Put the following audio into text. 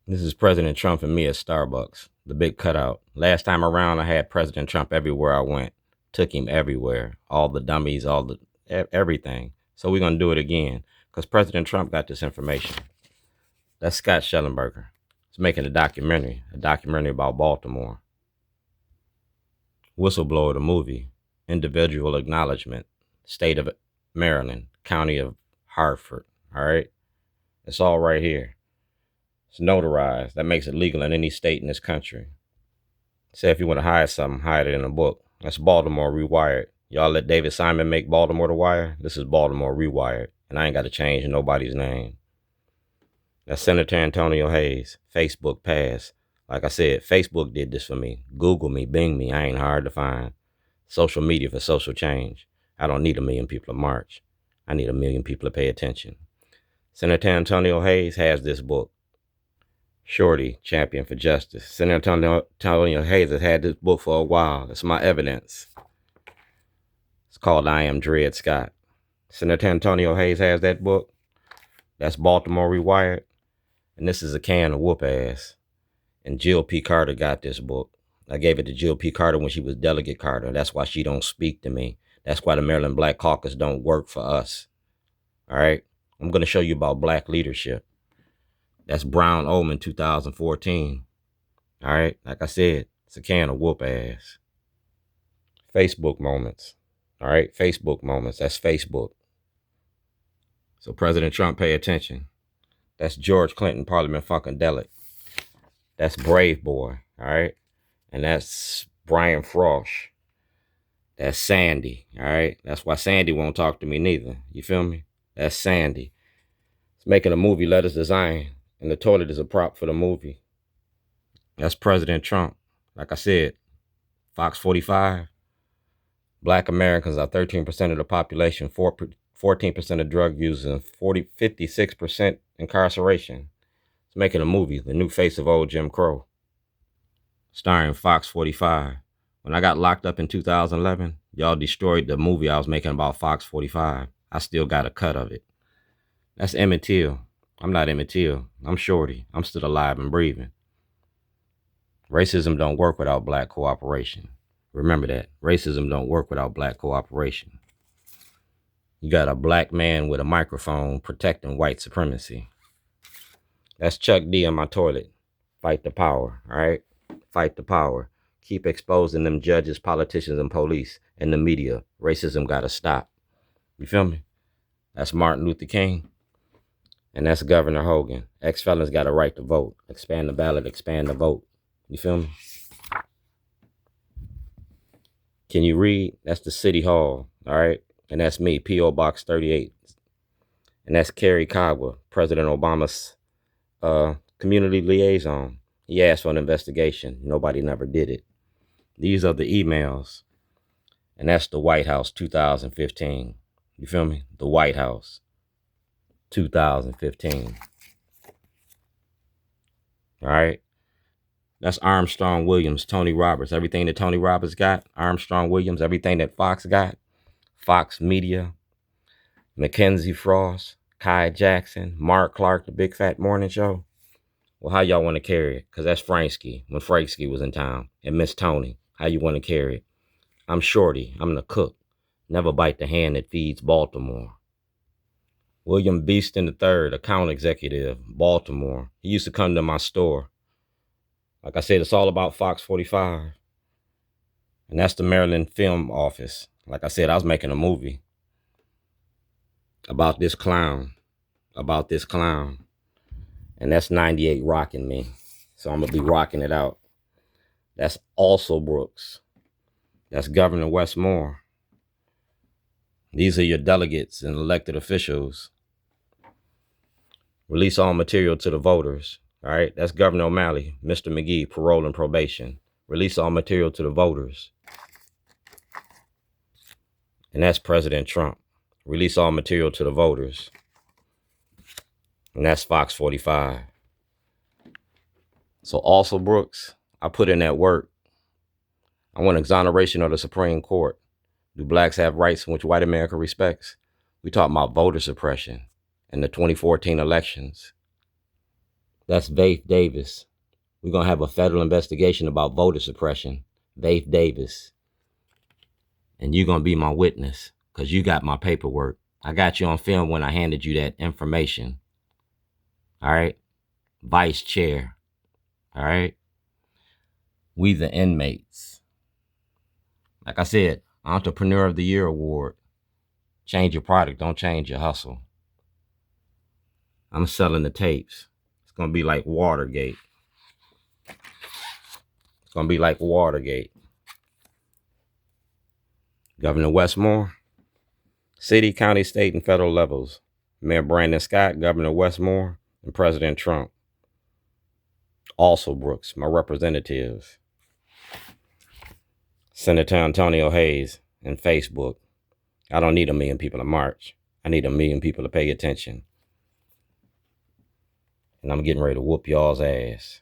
This is President Trump and me at Starbucks, the big cutout. Last time around, I had President Trump everywhere I went. Took him everywhere. All the dummies, everything. So we're going to do it again because President Trump got this information. That's Scott Shellenberger. He's making a documentary about Baltimore. Whistleblower, the movie, individual acknowledgement, state of Maryland, county of Hartford. All right. It's all right here. It's notarized. That makes it legal in any state in this country. Say if you want to hide something, hide it in a book. That's Baltimore Rewired. Y'all let David Simon make Baltimore the Wire. This is Baltimore Rewired. And I ain't got to change nobody's name. That's Senator Antonio Hayes. Facebook pass. Like I said, Facebook did this for me. Google me, Bing me. I ain't hard to find. Social media for social change. I don't need 1 million people to march. I need 1 million people to pay attention. Senator Antonio Hayes has this book. Shorty, Champion for Justice. Senator Antonio Hayes has had this book for a while. It's my evidence. It's called I Am DRED Scott. Senator Antonio Hayes has that book. That's Baltimore Rewired. And this is a can of whoop ass. And Jill P. Carter got this book. I gave it to Jill P. Carter when she was Delegate Carter. That's why she don't speak to me. That's why the Maryland Black Caucus don't work for us. All right? I'm going to show you about black leadership. That's Brown Omen 2014. All right? Like I said, it's a can of whoop ass. Facebook moments. All right? Facebook moments. That's Facebook. So President Trump, pay attention. That's George Clinton, Parliament Funkadelic. That's Brave Boy. All right? And that's Brian Frosh. That's Sandy. All right? That's why Sandy won't talk to me neither. You feel me? That's Sandy. It's making a movie, Letters Design. And the toilet is a prop for the movie. That's President Trump. Like I said, Fox 45. Black Americans are 13% of the population, 14% of drug users, and 56% incarceration. It's making a movie, The New Face of Old Jim Crow. Starring Fox 45. When I got locked up in 2011, y'all destroyed the movie I was making about Fox 45. I still got a cut of it. That's Emmett Till. I'm not Emmett Till. I'm Shorty. I'm still alive and breathing. Racism don't work without black cooperation. Remember that. Racism don't work without black cooperation. You got a black man with a microphone protecting white supremacy. That's Chuck D on my toilet. Fight the power, all right? Fight the power. Keep exposing them judges, politicians, and police and the media. Racism gotta stop. You feel me? That's Martin Luther King. And that's Governor Hogan. Ex-felons got a right to vote. Expand the ballot, expand the vote. You feel me? Can you read? That's the City Hall, all right? And that's me, P.O. Box 38. And that's Kerry Cogwa, President Obama's community liaison. He asked for an investigation. Nobody never did it. These are the emails. And that's the White House 2015. You feel me? The White House 2015. All right? That's Armstrong Williams, Tony Roberts. Everything that Tony Roberts got, Armstrong Williams, everything that Fox got, Fox Media, Mikenzie Frost, Kai Jackson, Mark Clark, the Big Fat Morning Show. Well, how y'all want to carry it? Because that's Franksky, when Franksky was in town. And Miss Tony, how you want to carry it? I'm Shorty. I'm the cook. Never bite the hand that feeds Baltimore. William Beeston III, account executive, Baltimore. He used to come to my store. Like I said, it's all about Fox 45. And that's the Maryland Film Office. Like I said, I was making a movie about this clown. And that's 98 rocking me. So I'm going to be rocking it out. That's Alsobrooks. That's Governor Westmore. These are your delegates and elected officials. Release all material to the voters. All right, that's Governor O'Malley, Mr. McGee, parole and probation. Release all material to the voters. And that's President Trump. Release all material to the voters. And that's Fox 45. So also, Brooks, I put in that work. I want exoneration of the Supreme Court. Do blacks have rights in which white America respects? We talk about voter suppression in the 2014 elections. That's Vaith Davis. We're going to have a federal investigation about voter suppression. Vaith Davis. And you're going to be my witness because you got my paperwork. I got you on film when I handed you that information. All right? Vice chair. All right? We the inmates. Like I said, Entrepreneur of the Year award. Change your product, don't change your hustle. I'm selling the tapes. It's going to be like Watergate. It's going to be like Watergate. Governor Westmore, city, county, state, and federal levels. Mayor Brandon Scott, Governor Westmore, and President Trump. Alsobrooks, my representatives. Senator Antonio Hayes, and Facebook. I don't need 1 million people to march. I need 1 million people to pay attention. And I'm getting ready to whoop y'all's ass.